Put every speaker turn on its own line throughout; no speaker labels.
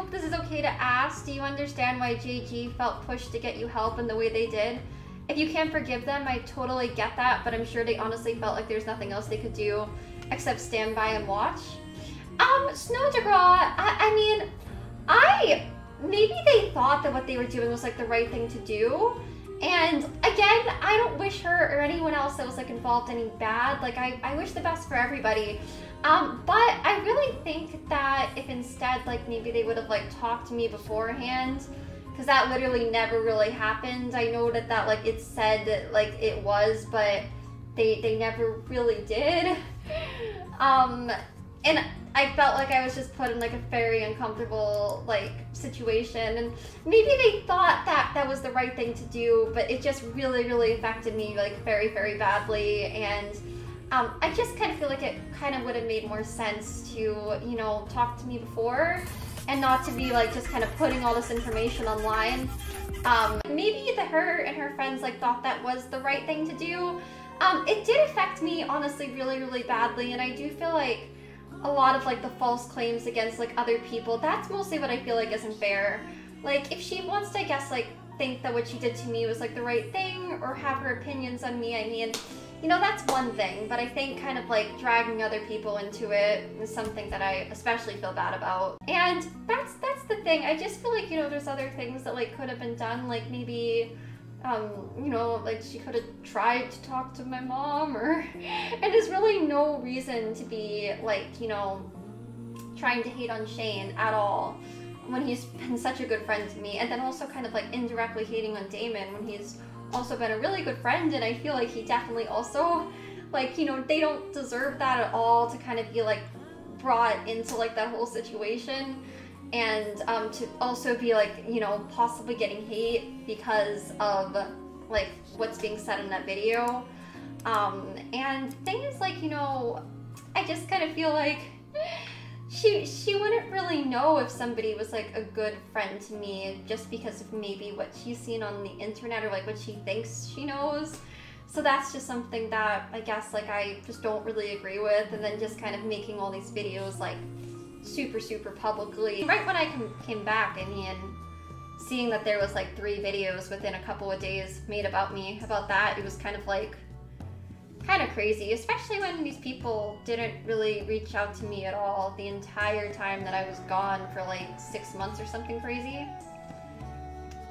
hope this is okay to ask. Do you understand why JG felt pushed to get you help in the way they did? If you can't forgive them, I totally get that, but I'm sure they honestly felt like there's nothing else they could do except stand by and watch. Snowdegraw, I mean, maybe they thought that what they were doing was like the right thing to do. And again, I don't wish her or anyone else that was like involved any bad. Like I wish the best for everybody. But I really think that if instead like maybe they would have like talked to me beforehand, because that literally never really happened. I know that like it said that like it was, but they never really did. And I felt like I was just put in like a very uncomfortable like situation, and maybe they thought that that was the right thing to do, but it just really affected me like very badly. And I just kind of feel like it kind of would have made more sense to, you know, talk to me before and not to be like just kind of putting all this information online. Maybe her and her friends like thought that was the right thing to do. It did affect me honestly really badly, and I do feel like a lot of like the false claims against like other people, that's mostly what I feel like isn't fair. Like if she wants to, I guess, like think that what she did to me was like the right thing or have her opinions on me, I mean, you know, that's one thing, but I think kind of like dragging other people into it is something that I especially feel bad about. And that's the thing. I just feel like, you know, there's other things that like could have been done, like maybe you know, like she could have tried to talk to my mom, or and there's really no reason to be like, you know, trying to hate on Shane at all when he's been such a good friend to me, and then also kind of like indirectly hating on Damon when he's also been a really good friend. And I feel like he definitely also, like, you know, they don't deserve that at all to kind of be like brought into like that whole situation. And to also be like, you know, possibly getting hate because of like what's being said in that video. And thing is, like, you know, I just kind of feel like she wouldn't really know if somebody was like a good friend to me just because of maybe what she's seen on the internet or like what she thinks she knows. So that's just something that I guess like I just don't really agree with. And then just kind of making all these videos like super publicly. Right when I came back, I mean, seeing that there was like 3 videos within a couple of days made about me, about that, it was kind of like, kind of crazy, especially when these people didn't really reach out to me at all the entire time that I was gone for like 6 months or something crazy.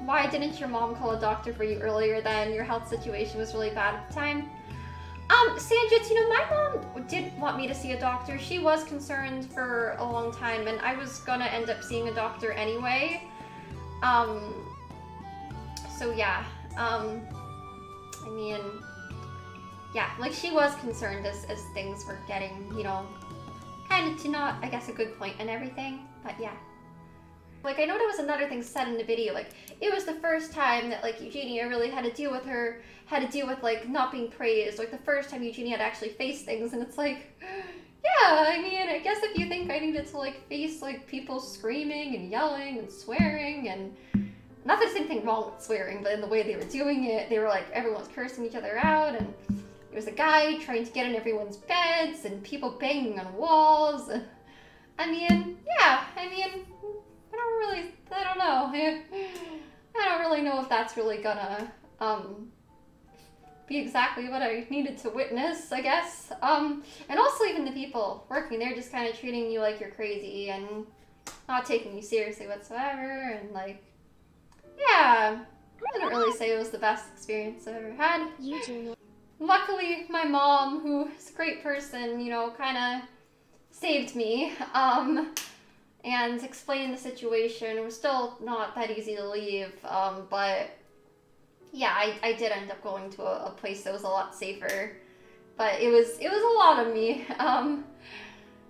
Why didn't your mom call a doctor for you earlier then? Your health situation was really bad at the time. Sanjit, you know, my mom did want me to see a doctor. She was concerned for a long time, and I was gonna end up seeing a doctor anyway. So yeah, I mean, yeah, like she was concerned as things were getting, you know, kind of to not, I guess, a good point and everything, but yeah. Like, I know there was another thing said in the video, like, it was the first time that, like, Eugenia really had to deal with like, not being praised, like, the first time Eugenia had actually faced things, and it's like, yeah, I mean, I guess if you think I needed to, like, face, like, people screaming and yelling and swearing, and not that there's anything wrong with swearing, but in the way they were doing it, they were, like, everyone was cursing each other out, and there was a guy trying to get in everyone's beds, and people banging on walls, and, I mean, yeah, I mean, I don't know. I don't really know if that's really gonna be exactly what I needed to witness, I guess. And also even the people working there just kind of treating you like you're crazy and not taking you seriously whatsoever, and like, yeah, I wouldn't really say it was the best experience I've ever had. Luckily, my mom, who is a great person, you know, kind of saved me. And explain the situation. It was still not that easy to leave, but yeah, I did end up going to a place that was a lot safer, but it was a lot of me.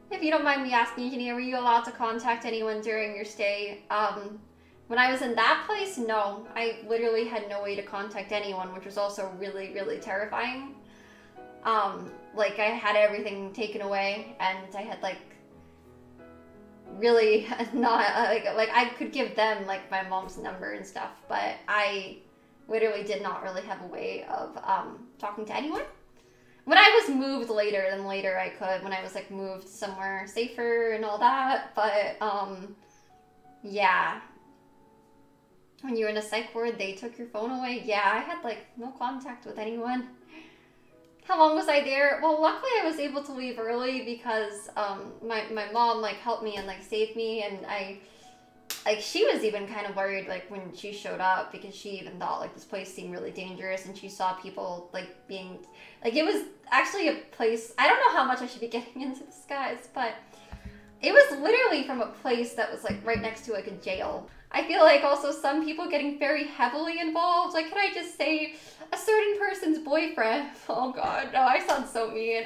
If you don't mind me asking, Eugenia, were you allowed to contact anyone during your stay? When I was in that place, no. I literally had no way to contact anyone, which was also really terrifying. Like, I had everything taken away, and I had, like, really not, like I could give them, like, my mom's number and stuff, but I literally did not really have a way of, talking to anyone. When I was moved later, I could, when I was, like, moved somewhere safer and all that, but, Yeah. When you were in a psych ward, they took your phone away? Yeah, I had like no contact with anyone. How long was I there? Well, luckily I was able to leave early because my mom like helped me and like saved me, and she was even kind of worried like when she showed up, because she even thought like this place seemed really dangerous, and she saw people like being like, it was actually a place, I don't know how much I should be getting into this, guys, but it was literally from a place that was like right next to like a jail. I feel like also some people getting very heavily involved. Like, can I just say a certain person's boyfriend? Oh God, no, I sound so mean.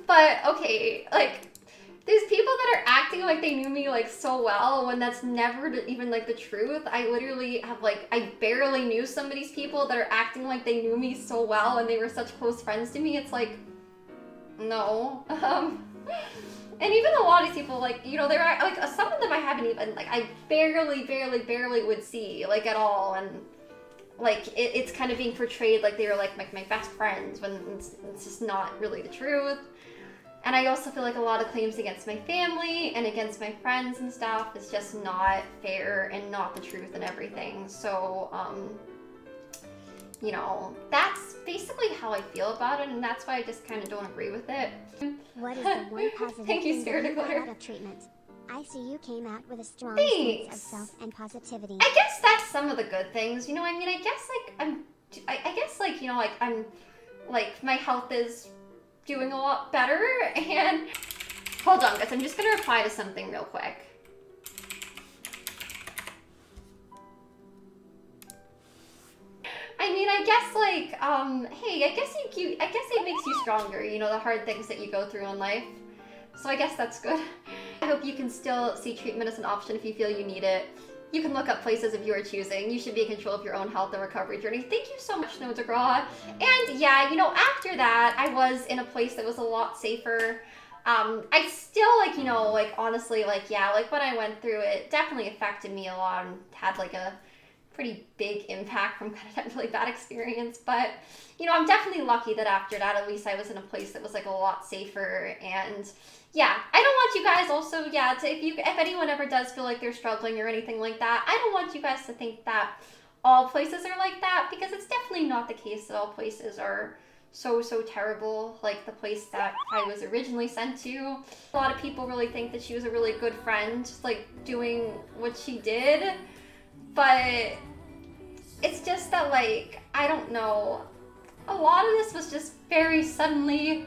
But okay, like there's people that are acting like they knew me like so well when that's never even like the truth. I literally have like, I barely knew some of these people that are acting like they knew me so well and they were such close friends to me. It's like, no. And even a lot of these people, like, you know, they're like, some of them I haven't even, like, I barely would see, like, at all. And, like, it's kind of being portrayed like they were, like, my best friends when it's just not really the truth. And I also feel like a lot of claims against my family and against my friends and stuff is just not fair and not the truth and everything. So, you know, that's basically how I feel about it, and that's why I just kind of don't agree with it.
What is the one positive
Thank you,
thing
Spirit
that you got
Glitter.
out of treatment? I see you came out with a strong
Thanks.
sense of self and positivity.
I guess that's some of the good things, you know. I mean, I guess like I guess like, you know, like I'm like my health is doing a lot better. And hold on, guys, I'm just gonna reply to something real quick. I mean, I guess like, hey, I guess it makes you stronger, you know, the hard things that you go through in life. So I guess that's good. I hope you can still see treatment as an option if you feel you need it. You can look up places if you are choosing. You should be in control of your own health and recovery journey. Thank you so much, No DeGraw. And yeah, you know, after that, I was in a place that was a lot safer. I still, like, you know, like, honestly, like, yeah, like, when I went through it, definitely affected me a lot and had, like, a pretty big impact from kind of that really bad experience. But, you know, I'm definitely lucky that after that, at least I was in a place that was, like, a lot safer. And yeah, I don't want you guys also, yeah, to, if anyone ever does feel like they're struggling or anything like that, I don't want you guys to think that all places are like that, because it's definitely not the case that all places are so terrible. Like the place that I was originally sent to, a lot of people really think that she was a really good friend, like doing what she did, but it's just that, like, I don't know, a lot of this was just very suddenly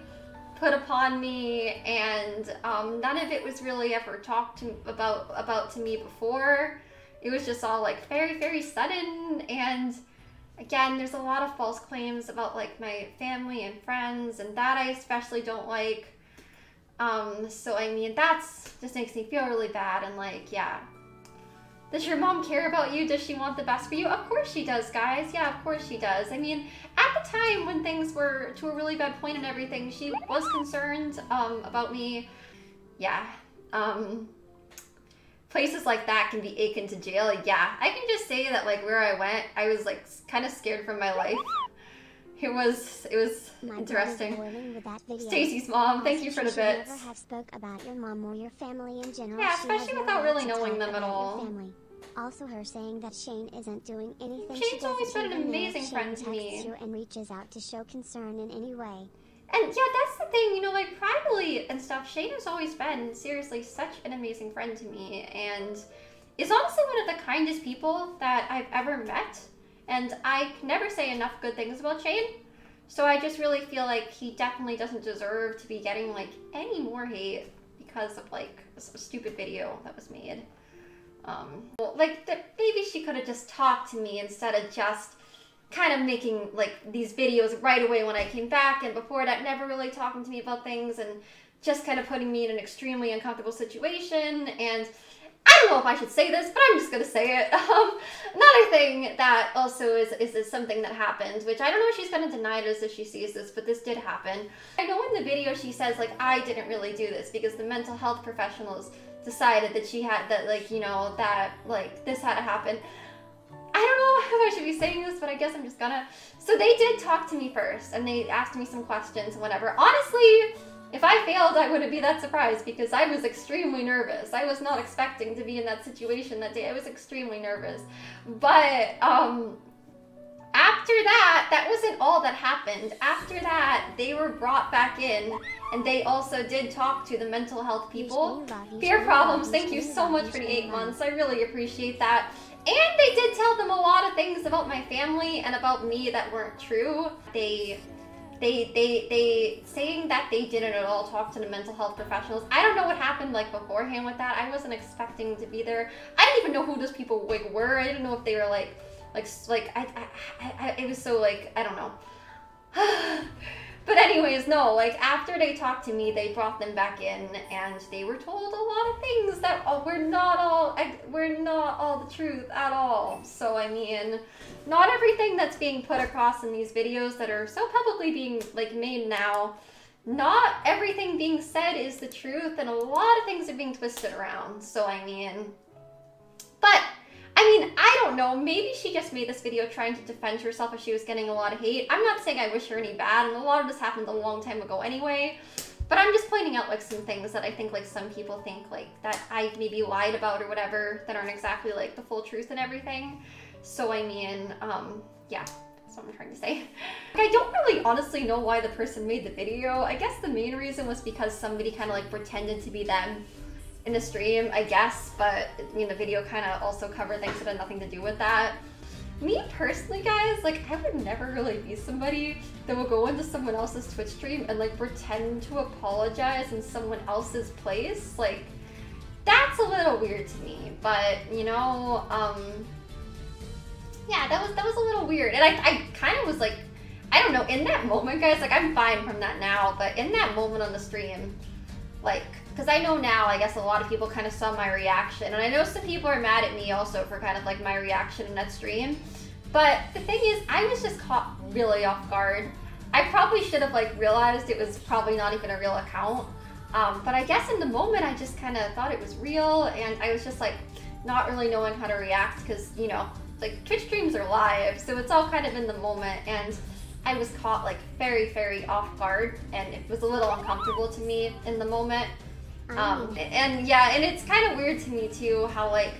put upon me, and none of it was really ever talked about to me before. It was just all like very sudden. And again, there's a lot of false claims about like my family and friends, and that I especially don't like. So I mean, that's just makes me feel really bad. And like, yeah, does your mom care about you? Does she want the best for you? Of course she does, guys. Yeah, of course she does. I mean, at the time when things were to a really bad point and everything, she was concerned about me. Yeah. Places like that can be akin to jail. Yeah, I can just say that like where I went, I was like kind of scared for my life. It was interesting. Stacy's mom, thank you for the bits.
Never have spoke about your mom or your family in general.
Yeah, especially without really knowing them at all.
Also, her saying that Shane isn't doing anything.
Shane's always been an amazing friend to me.
You and reaches out to show concern in any way.
And yeah, that's the thing, you know, like privately and stuff, Shane has always been seriously such an amazing friend to me, and is honestly one of the kindest people that I've ever met. And I can never say enough good things about Shane. So I just really feel like he definitely doesn't deserve to be getting like any more hate because of like a stupid video that was made. Like maybe she could have just talked to me instead of just kind of making like these videos right away when I came back, and before that never really talking to me about things and just kind of putting me in an extremely uncomfortable situation. And I don't know if I should say this, but I'm just gonna say it. Another thing that also is something that happened, which I don't know if she's gonna deny this if she sees this, but this did happen. I know in the video she says like, I didn't really do this because the mental health professionals decided that she had that, like, you know, that like this had to happen. I don't know if I should be saying this, but I guess I'm just gonna. So they did talk to me first, and they asked me some questions and whatever. Honestly, If I failed, I wouldn't be that surprised because I was extremely nervous. I was not expecting to be in that situation that day. I was extremely nervous. But after that, that wasn't all that happened. After that, they were brought back in, and they also did talk to the mental health people. Fear Problems, thank you so much for the 8 months. I really appreciate that. And they did tell them a lot of things about my family and about me that weren't true. They saying that they didn't at all talk to the mental health professionals. I don't know what happened like beforehand with that. I wasn't expecting to be there. I didn't even know who those people like were. I didn't know if they were like it was so like, I don't know. But anyways, no, like after they talked to me, they brought them back in and they were told a lot of things that were not all the truth at all. So I mean, not everything that's being put across in these videos that are so publicly being like made now, not everything being said is the truth, and a lot of things are being twisted around. So I mean, but I don't know, maybe she just made this video trying to defend herself if she was getting a lot of hate. I'm not saying I wish her any bad, and a lot of this happened a long time ago anyway, but I'm just pointing out like some things that I think like some people think like that I maybe lied about or whatever that aren't exactly like the full truth and everything. So I mean, yeah, that's what I'm trying to say. I don't really honestly know why the person made the video. I guess the main reason was because somebody kind of like pretended to be them in the stream, I guess, but you know, the video kind of also covered things that had nothing to do with that. Me personally, guys, like I would never really be somebody that will go into someone else's Twitch stream and like pretend to apologize in someone else's place. Like that's a little weird to me, but you know, yeah, that was a little weird. And I kind of was like, I don't know, in that moment, guys, like I'm fine from that now, but in that moment on the stream, like, because I know now, I guess a lot of people kind of saw my reaction, and I know some people are mad at me also for kind of like my reaction in that stream, but the thing is, I was just caught really off guard. I probably should have like realized it was probably not even a real account, but I guess in the moment I just kind of thought it was real, and I was just like not really knowing how to react because, you know, like Twitch streams are live, so it's all kind of in the moment, and I was caught like very, very off guard, and it was a little uncomfortable to me in the moment. And yeah, and it's kind of weird to me too how like,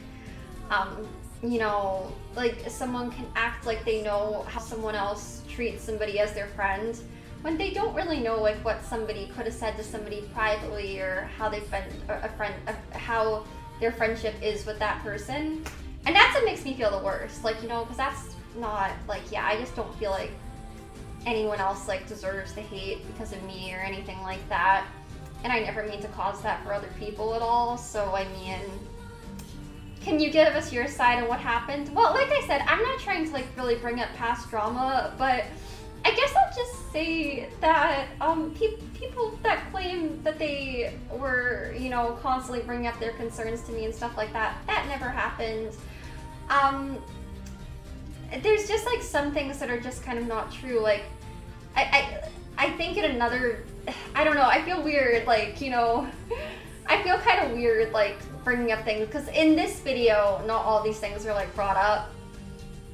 you know, like someone can act like they know how someone else treats somebody as their friend when they don't really know like what somebody could have said to somebody privately, or how they've been how their friendship is with that person. And that's what makes me feel the worst, like, you know, because that's not like, yeah, I just don't feel like anyone else like deserves the hate because of me or anything like that. And I never mean to cause that for other people at all. So I mean, can you give us your side on what happened? Well, like I said, I'm not trying to like really bring up past drama, but I guess I'll just say that people that claim that they were, you know, constantly bringing up their concerns to me and stuff like that, that never happened. There's just like some things that are just kind of not true. Like I think in another, I don't know, I feel weird, like, you know, I feel kind of weird like bringing up things, because in this video not all these things are like brought up.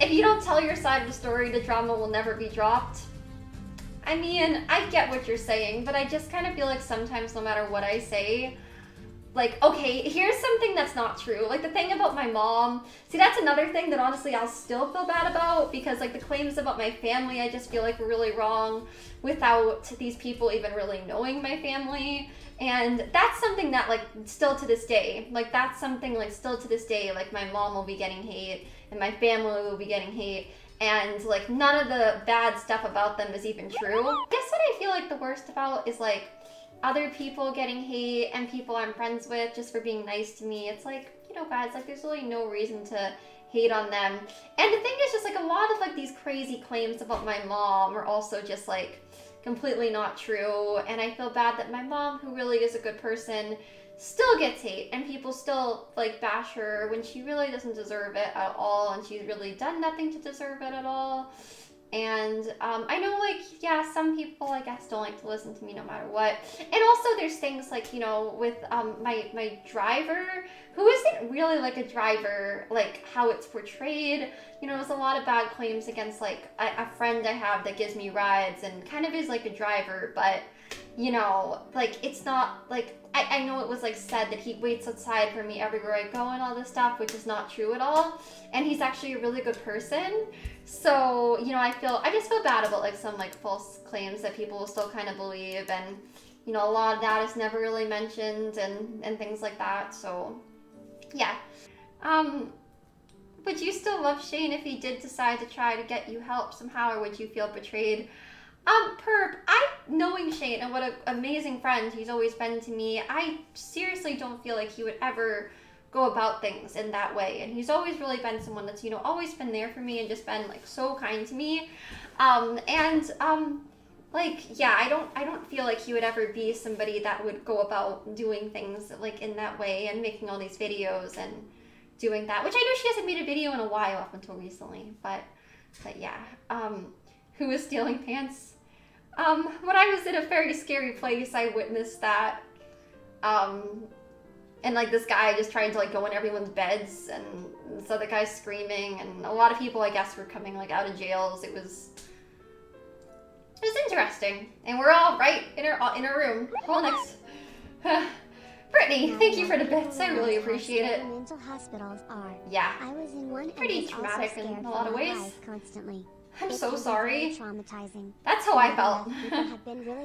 If you don't tell your side of the story, the drama will never be dropped. I mean, I get what you're saying, but I just kind of feel like sometimes no matter what I say, like, okay, here's something that's not true. Like the thing about my mom, see, that's another thing that honestly I'll still feel bad about, because like the claims about my family, I just feel like were really wrong without these people even really knowing my family. And that's something that like still to this day, like that's something like still to this day, like my mom will be getting hate and my family will be getting hate, and like none of the bad stuff about them is even true. I guess what I feel like the worst about is like other people getting hate and people I'm friends with just for being nice to me. It's like, you know, guys, like there's really no reason to hate on them. And the thing is just like a lot of like these crazy claims about my mom are also just like completely not true. And I feel bad that my mom, who really is a good person, still gets hate and people still like bash her when she really doesn't deserve it at all, and she's really done nothing to deserve it at all. And I know, like, yeah, some people, I guess, don't like to listen to me no matter what. And also there's things like, you know, with my driver, who isn't really like a driver, like how it's portrayed. You know, there's a lot of bad claims against like a friend I have that gives me rides and kind of is like a driver, but you know, like, it's not, like, I know it was, like, said that he waits outside for me everywhere I go and all this stuff, which is not true at all, and he's actually a really good person, so, you know, I just feel bad about, like, some, like, false claims that people will still kind of believe, and, you know, a lot of that is never really mentioned, and things like that, so, yeah. Would you still love Shane if he did decide to try to get you help somehow, or would you feel betrayed? Perp, knowing Shane and what an amazing friend he's always been to me, I seriously don't feel like he would ever go about things in that way. And he's always really been someone that's, you know, always been there for me and just been, like, so kind to me. Like, yeah, I don't feel like he would ever be somebody that would go about doing things, like, in that way and making all these videos and doing that, which I know she hasn't made a video in a while up until recently, but yeah. Who is stealing pants? When I was in a very scary place, I witnessed that. And, like, this guy just trying to, like, go in everyone's beds, and this other guy screaming, and a lot of people, I guess, were coming, like, out of jails. It was interesting, and we're all right in our room. All next. Brittany, thank you for the bits. I really appreciate it.
Mental hospitals are.
Yeah.
I was in one
Pretty traumatic in a lot of ways.
Constantly.
I'm so sorry.
Traumatizing.
That's how I felt.
People have been really